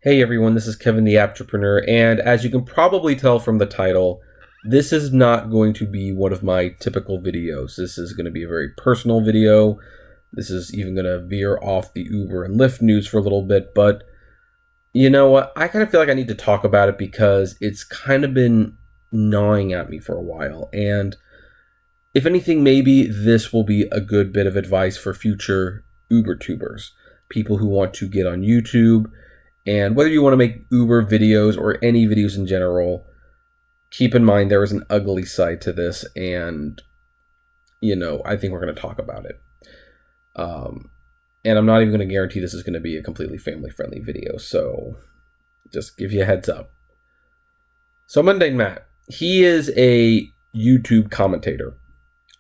Hey everyone, this is Kevin the Apptrepreneur, and as you can probably tell from the title, this is not going to be one of my typical videos. This is going to be a very personal video. This is even going to veer off the Uber and Lyft news for a little bit, but you know what? I kind of feel like I need to talk about it because it's kind of been gnawing at me for a while, and if anything, maybe this will be a good bit of advice for future UberTubers, people who want to get on YouTube. And whether you want to make Uber videos or any videos in general, keep in mind there is an ugly side to this, and I think we're going to talk about it. And I'm not even going to guarantee this is going to be a completely family-friendly video, so just give you a heads up. So MundaneMatt, he is a YouTube commentator.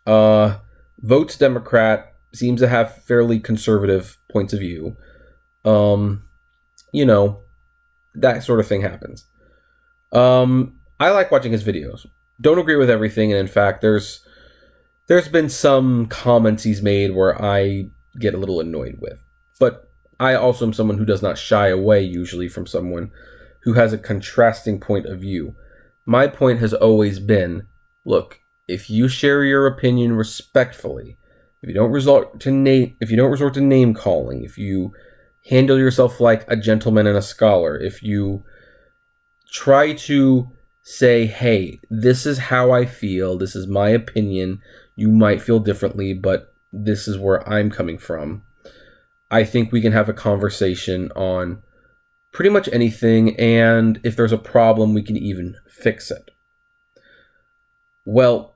Votes Democrat, seems to have fairly conservative points of view. That sort of thing happens. I like watching his videos. Don't agree with everything, and in fact, there's been some comments he's made where I get a little annoyed with. But I also am someone who does not shy away usually from someone who has a contrasting point of view. My point has always been, look, if you share your opinion respectfully, if you don't resort to name calling, if you handle yourself like a gentleman and a scholar, if you try to say, hey, this is how I feel, this is my opinion, you might feel differently, but this is where I'm coming from, I think we can have a conversation on pretty much anything, and if there's a problem, we can even fix it. Well,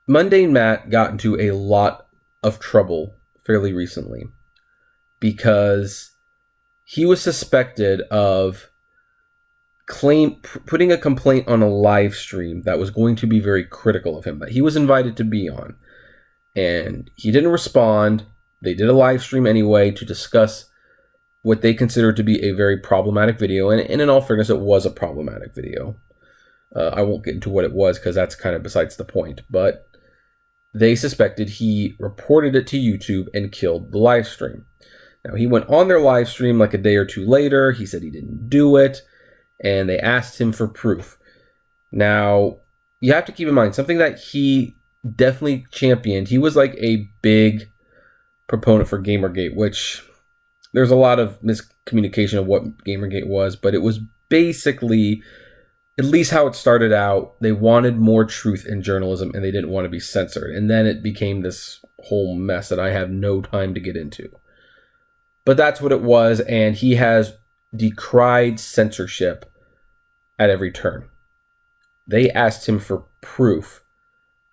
MundaneMatt got into a lot of trouble fairly recently, because he was suspected of putting a complaint on a live stream that was going to be very critical of him, that he was invited to be on. And he didn't respond. They did a live stream anyway to discuss what they considered to be a very problematic video. And in all fairness, it was a problematic video. I won't get into what it was because that's kind of besides the point. But they suspected he reported it to YouTube and killed the live stream. Now, he went on their live stream like a day or two later. He said he didn't do it, and they asked him for proof. Now, you have to keep in mind, something that he definitely championed, he was like a big proponent for Gamergate, which there's a lot of miscommunication of what Gamergate was, but it was basically, at least how it started out, they wanted more truth in journalism, and they didn't want to be censored. And then it became this whole mess that I have no time to get into. But that's what it was, and he has decried censorship at every turn. They asked him for proof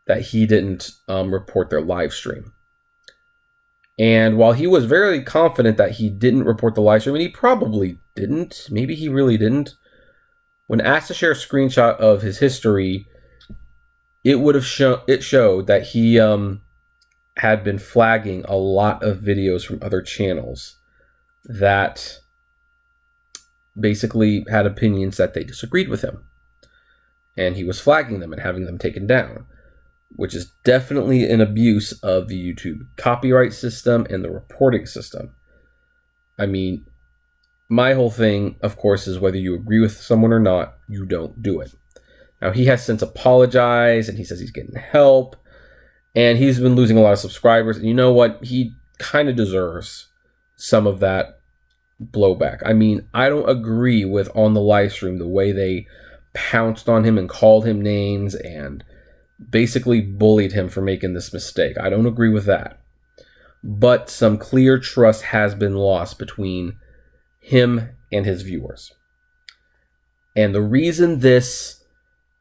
that he didn't report their live stream. And while he was very confident that he didn't report the live stream, and he probably didn't, maybe he really didn't, when asked to share a screenshot of his history, it showed that he had been flagging a lot of videos from other channels that basically had opinions that they disagreed with him. And he was flagging them and having them taken down, which is definitely an abuse of the YouTube copyright system and the reporting system. I mean, my whole thing, of course, is whether you agree with someone or not, you don't do it. Now, he has since apologized, and he says he's getting help, and he's been losing a lot of subscribers. And you know what? He kind of deserves some of that blowback. I mean, I don't agree with, on the live stream, the way they pounced on him and called him names and basically bullied him for making this mistake. I don't agree with that. But some clear trust has been lost between him and his viewers. And the reason this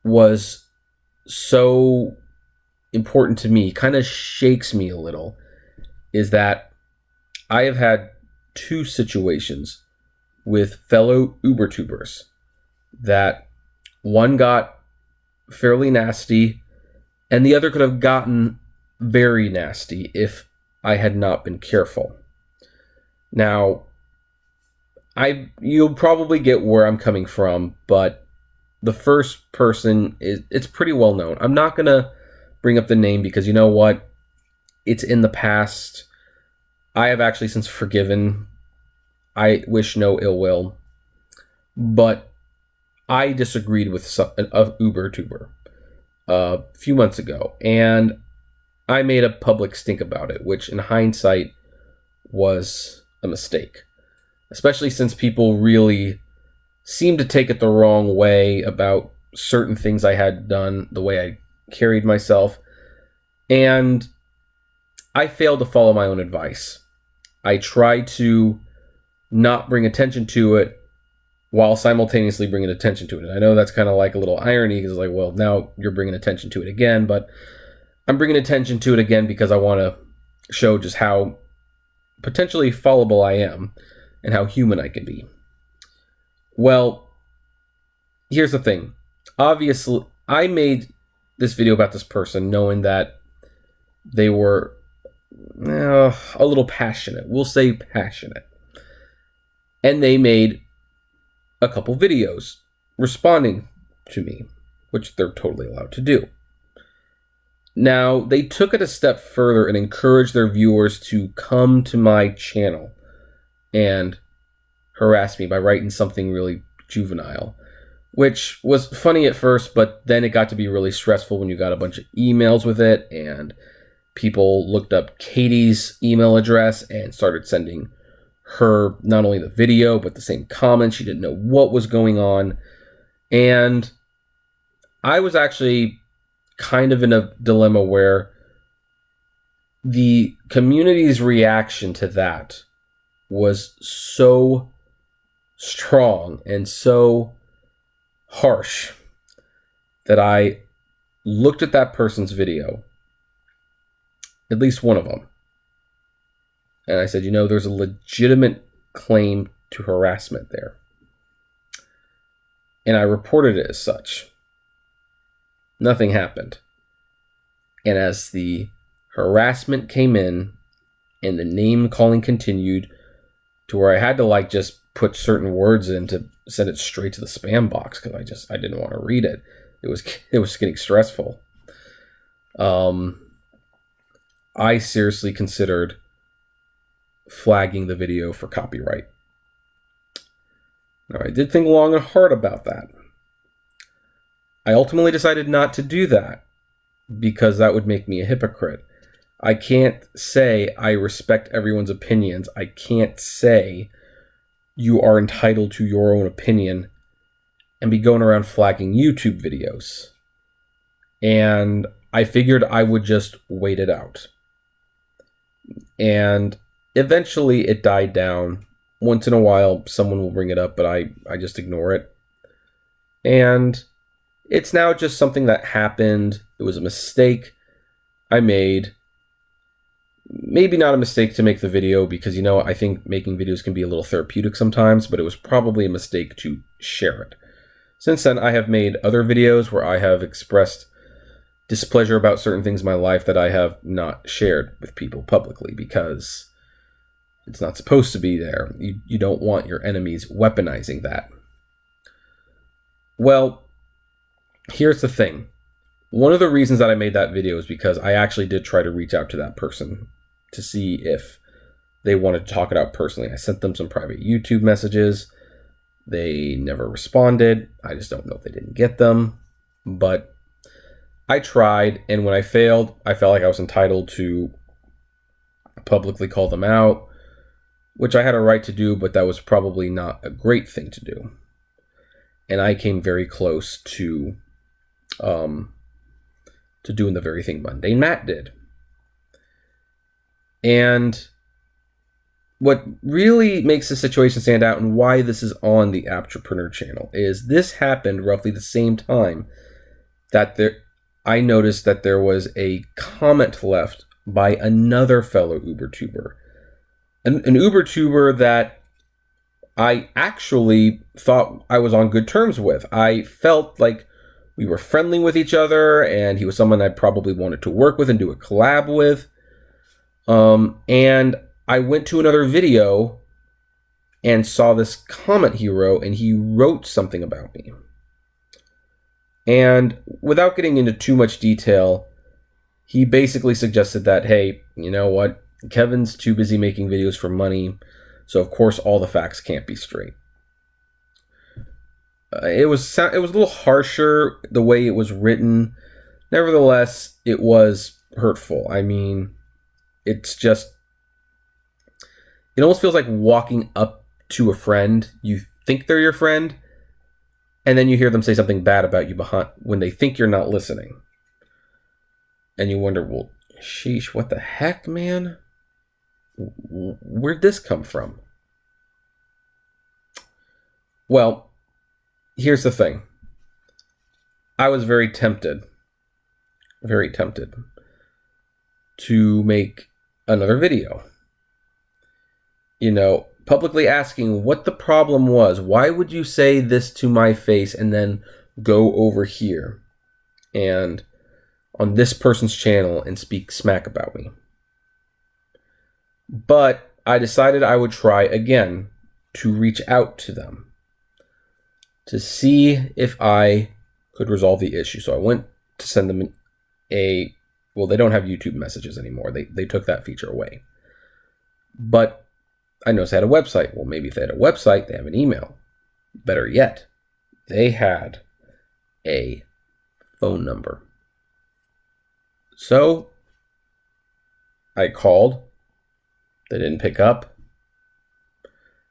was so important to me, kind of shakes me a little, is that I have had two situations with fellow UberTubers that one got fairly nasty and the other could have gotten very nasty if I had not been careful. Now, you'll probably get where I'm coming from, but the first person it's pretty well known. I'm not going to bring up the name because you know what? It's in the past. I have actually since forgiven. I wish no ill will. But I disagreed with an UberTuber a few months ago, and I made a public stink about it, which in hindsight was a mistake, especially since people really seemed to take it the wrong way about certain things I had done, the way I carried myself, and I failed to follow my own advice. I tried to not bring attention to it while simultaneously bringing attention to it. And I know that's kind of like a little irony, because it's like, well, now you're bringing attention to it again, but I'm bringing attention to it again because I want to show just how potentially fallible I am and how human I can be. Well, here's the thing. Obviously, I made this video about this person knowing that they were a little passionate. We'll say passionate. And they made a couple videos responding to me, which they're totally allowed to do. Now, they took it a step further and encouraged their viewers to come to my channel and harass me by writing something really juvenile, which was funny at first, but then it got to be really stressful when you got a bunch of emails with it, and people looked up Katie's email address and started sending her not only the video, but the same comments. She didn't know what was going on. And I was actually kind of in a dilemma where the community's reaction to that was so strong and so harsh that I looked at that person's video, at least one of them, and I said, there's a legitimate claim to harassment there. And I reported it as such. Nothing happened. And as the harassment came in and the name calling continued, to where I had to just put certain words in to send it straight to the spam box, because I didn't want to read it. It was getting stressful. I seriously considered flagging the video for copyright. Now, I did think long and hard about that. I ultimately decided not to do that because that would make me a hypocrite. I can't say I respect everyone's opinions. I can't say you are entitled to your own opinion and be going around flagging YouTube videos. And I figured I would just wait it out. And eventually it died down. Once in a while, someone will bring it up, but I just ignore it. And it's now just something that happened. It was a mistake I made. Maybe not a mistake to make the video, because, I think making videos can be a little therapeutic sometimes, but it was probably a mistake to share it. Since then, I have made other videos where I have expressed displeasure about certain things in my life that I have not shared with people publicly, because it's not supposed to be there. You don't want your enemies weaponizing that. Well, here's the thing. One of the reasons that I made that video is because I actually did try to reach out to that person to see if they wanted to talk it out personally. I sent them some private YouTube messages. They never responded. I just don't know if they didn't get them. But I tried, and when I failed, I felt like I was entitled to publicly call them out, which I had a right to do, but that was probably not a great thing to do. And I came very close to doing the very thing MundaneMatt did. And what really makes the situation stand out, and why this is on the Apptrepreneur channel, is this happened roughly the same time that I noticed that there was a comment left by another fellow UberTuber. An UberTuber that I actually thought I was on good terms with. I felt like we were friendly with each other, and he was someone I probably wanted to work with and do a collab with. And I went to another video and saw this comment he wrote, and he wrote something about me. And without getting into too much detail, he basically suggested that, hey, you know what? Kevin's too busy making videos for money, so of course all the facts can't be straight. It was a little harsher the way it was written. Nevertheless, it was hurtful. I mean, it's just, it almost feels like walking up to a friend. You think they're your friend, and then you hear them say something bad about you behind when they think you're not listening. And you wonder, well, sheesh, what the heck, man? Where'd this come from? Well, here's the thing. I was very tempted to make another video. Publicly asking what the problem was. Why would you say this to my face and then go over here and on this person's channel and speak smack about me? But I decided I would try again to reach out to them to see if I could resolve the issue. So I went to send them well, they don't have YouTube messages anymore. They took that feature away. But I noticed they had a website. Well, maybe if they had a website, they have an email. Better yet, they had a phone number. So I called. They didn't pick up.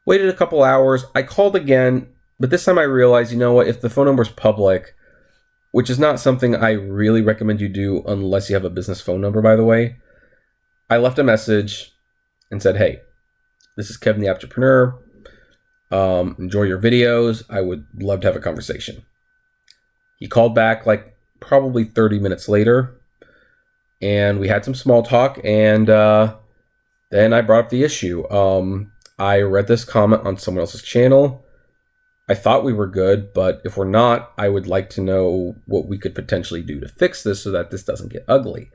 Waited a couple hours. I called again, but this time I realized, you know what, if the phone number is public, which is not something I really recommend you do unless you have a business phone number, by the way, I left a message and said, hey, this is Kevin the Apptrepreneur. Enjoy your videos. I would love to have a conversation. He called back like probably 30 minutes later, and we had some small talk, and then I brought up the issue. I read this comment on someone else's channel. I thought we were good, but if we're not, I would like to know what we could potentially do to fix this so that this doesn't get ugly.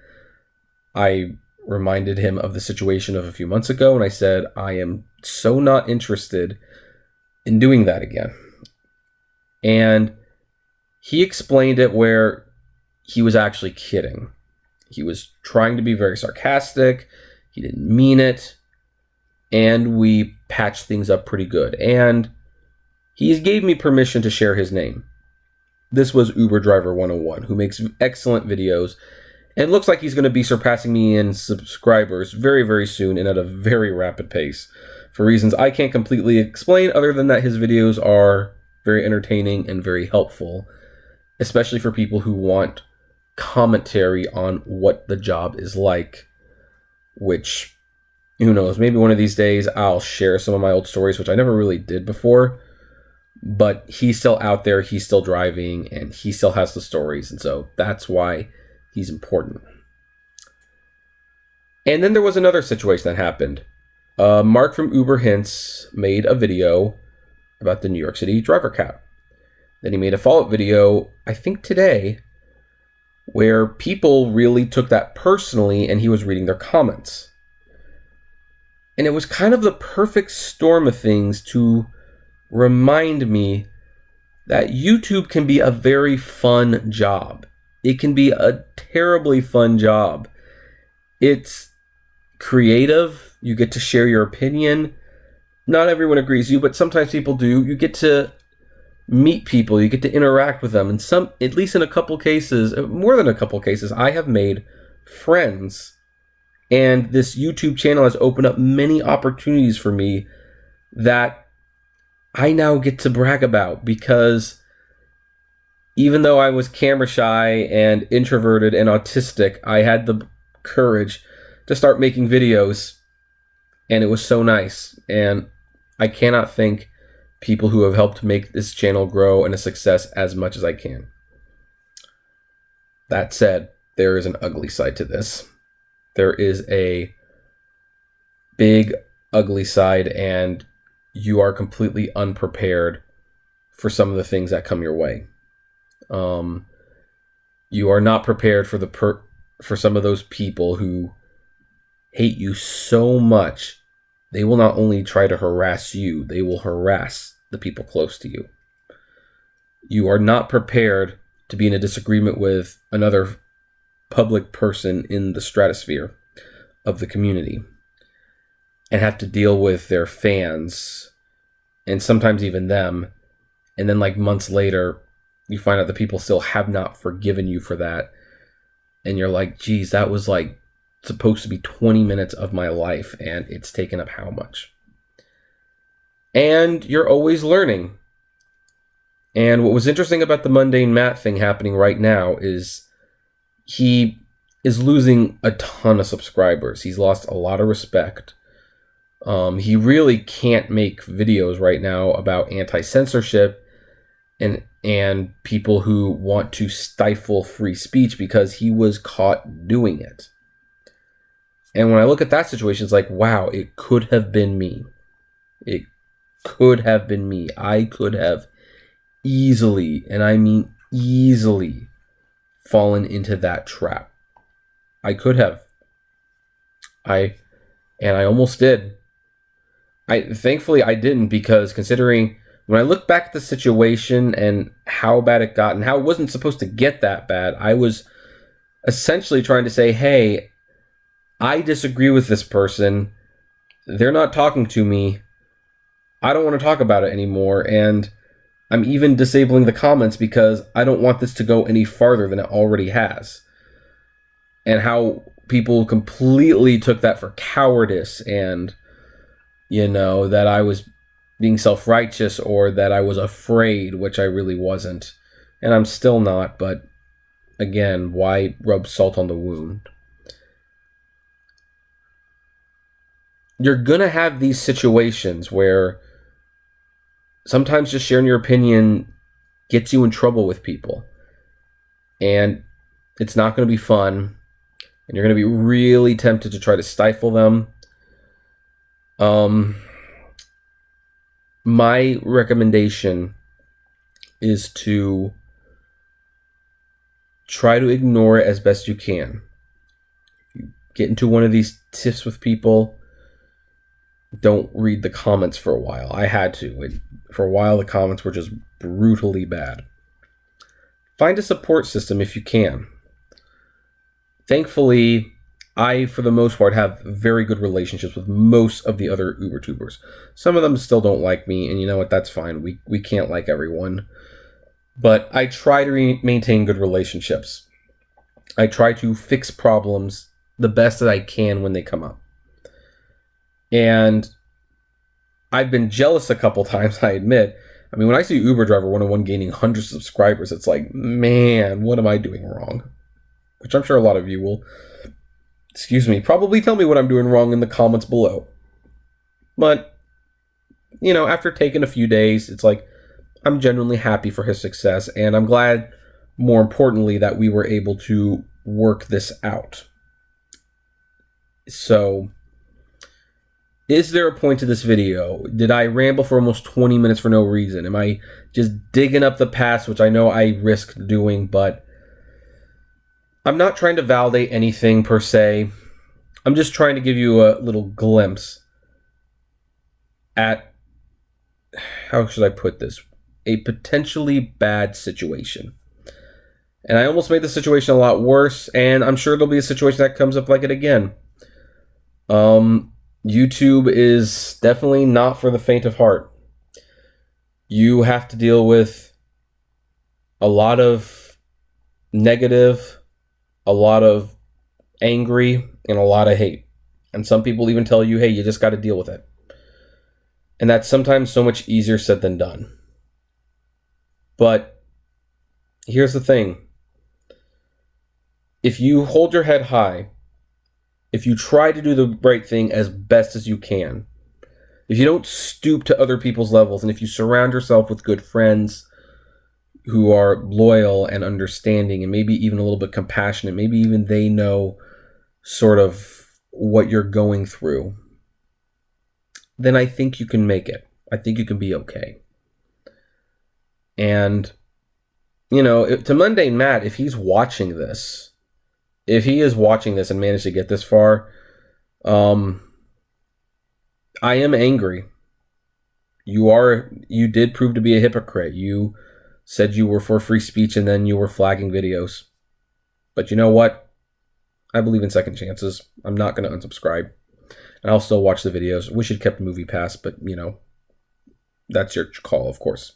I reminded him of the situation of a few months ago, and I said, I am so not interested in doing that again. And he explained it where he was actually kidding. He was trying to be very sarcastic. He didn't mean it. And we patched things up pretty good. And he gave me permission to share his name. This was Uber Driver 101, who makes excellent videos. And it looks like he's going to be surpassing me in subscribers very, very soon and at a very rapid pace for reasons I can't completely explain, other than that his videos are very entertaining and very helpful, especially for people who want commentary on what the job is like, which, who knows, maybe one of these days I'll share some of my old stories, which I never really did before, but he's still out there, he's still driving, and he still has the stories, and so that's why he's important. And then there was another situation that happened. Mark from Uber Hints made a video about the New York City driver cap. Then he made a follow-up video, I think today, where people really took that personally and he was reading their comments. And it was kind of the perfect storm of things to remind me that YouTube can be a very fun job. It can be a terribly fun job. It's creative. You get to share your opinion. Not everyone agrees with you, but sometimes people do. You get to meet people. You get to interact with them. And at least in a couple cases, more than a couple cases, I have made friends. And this YouTube channel has opened up many opportunities for me that I now get to brag about, because even though I was camera shy and introverted and autistic, I had the courage to start making videos, and it was so nice. And I cannot thank people who have helped make this channel grow and a success as much as I can. That said, there is an ugly side to this. There is a big, ugly side, and you are completely unprepared for some of the things that come your way. You are not prepared for some of those people who hate you so much, they will not only try to harass you, they will harass the people close to you. You are not prepared to be in a disagreement with another public person in the stratosphere of the community and have to deal with their fans, and sometimes even them, And then like months later, you find out that people still have not forgiven you for that. And you're like, geez, that was like supposed to be 20 minutes of my life, and it's taken up how much? And you're always learning. And what was interesting about the MundaneMatt thing happening right now is he is losing a ton of subscribers. He's lost a lot of respect. He really can't make videos right now about anti-censorship and people who want to stifle free speech because he was caught doing it. And when I look at that situation, it's like, wow, it could have been me. It could have been me. I could have easily, and I mean easily, fallen into that trap. I could have. I almost did. Thankfully I didn't, because considering when I look back at the situation and how bad it got and how it wasn't supposed to get that bad, I was essentially trying to say, hey, I disagree with this person. They're not talking to me. I don't want to talk about it anymore. And I'm even disabling the comments because I don't want this to go any farther than it already has. And how people completely took that for cowardice and, that I was being self-righteous or that I was afraid, which I really wasn't. And I'm still not, but again, why rub salt on the wound? You're going to have these situations where sometimes just sharing your opinion gets you in trouble with people. And it's not going to be fun. And you're going to be really tempted to try to stifle them. My recommendation is to try to ignore it as best you can. If you get into one of these tiffs with people, don't read the comments for a while. I had to. For a while, the comments were just brutally bad. Find a support system if you can. Thankfully, I, for the most part, have very good relationships with most of the other UberTubers. Some of them still don't like me, and you know what? That's fine. We can't like everyone. But I try to maintain good relationships. I try to fix problems the best that I can when they come up. And I've been jealous a couple times, I admit. I mean, when I see Uber Driver 101 gaining hundreds of subscribers, it's like, man, what am I doing wrong? Which I'm sure a lot of you will, probably tell me what I'm doing wrong in the comments below. But, after taking a few days, it's like, I'm genuinely happy for his success, and I'm glad, more importantly, that we were able to work this out. So, is there a point to this video? Did I ramble for almost 20 minutes for no reason? Am I just digging up the past, which I know I risked doing, but I'm not trying to validate anything per se. I'm just trying to give you a little glimpse at, how should I put this, a potentially bad situation. And I almost made the situation a lot worse, and I'm sure there'll be a situation that comes up like it again. YouTube is definitely not for the faint of heart. You have to deal with a lot of negative, a lot of angry, and a lot of hate. And some people even tell you, hey, you just got to deal with it. And that's sometimes so much easier said than done. But here's the thing. If you hold your head high, if you try to do the right thing as best as you can, if you don't stoop to other people's levels, and if you surround yourself with good friends who are loyal and understanding and maybe even a little bit compassionate, maybe even they know sort of what you're going through, then I think you can make it. I think you can be okay. And, to MundaneMatt, if he's watching this, if he is watching this and managed to get this far, I am angry. You did prove to be a hypocrite. You said you were for free speech and then you were flagging videos. But you know what? I believe in second chances. I'm not going to unsubscribe. And I'll still watch the videos. Wish you'd kept Movie Pass, but, that's your call, of course.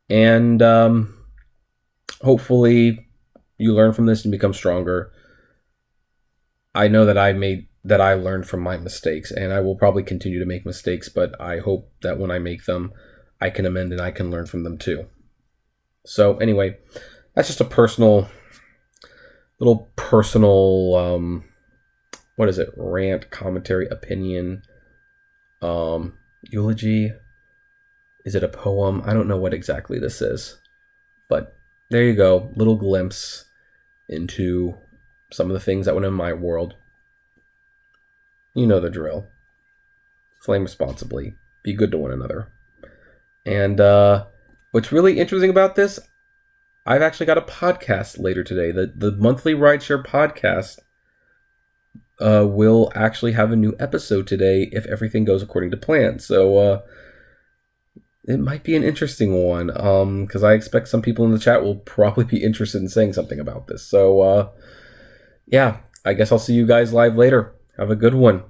And hopefully you learn from this and become stronger. I know that I learned from my mistakes, and I will probably continue to make mistakes, but I hope that when I make them, I can amend and I can learn from them too. So anyway, that's just a little personal, what is it? Rant, commentary, opinion, eulogy. Is it a poem? I don't know what exactly this is, but there you go. Little glimpse into some of the things that went in my world. You know the drill. Flame responsibly. Be good to one another. And what's really interesting about this, I've actually got a podcast later today. The monthly rideshare podcast will actually have a new episode today if everything goes according to plan. So it might be an interesting one, because I expect some people in the chat will probably be interested in saying something about this. So yeah, I guess I'll see you guys live later. Have a good one.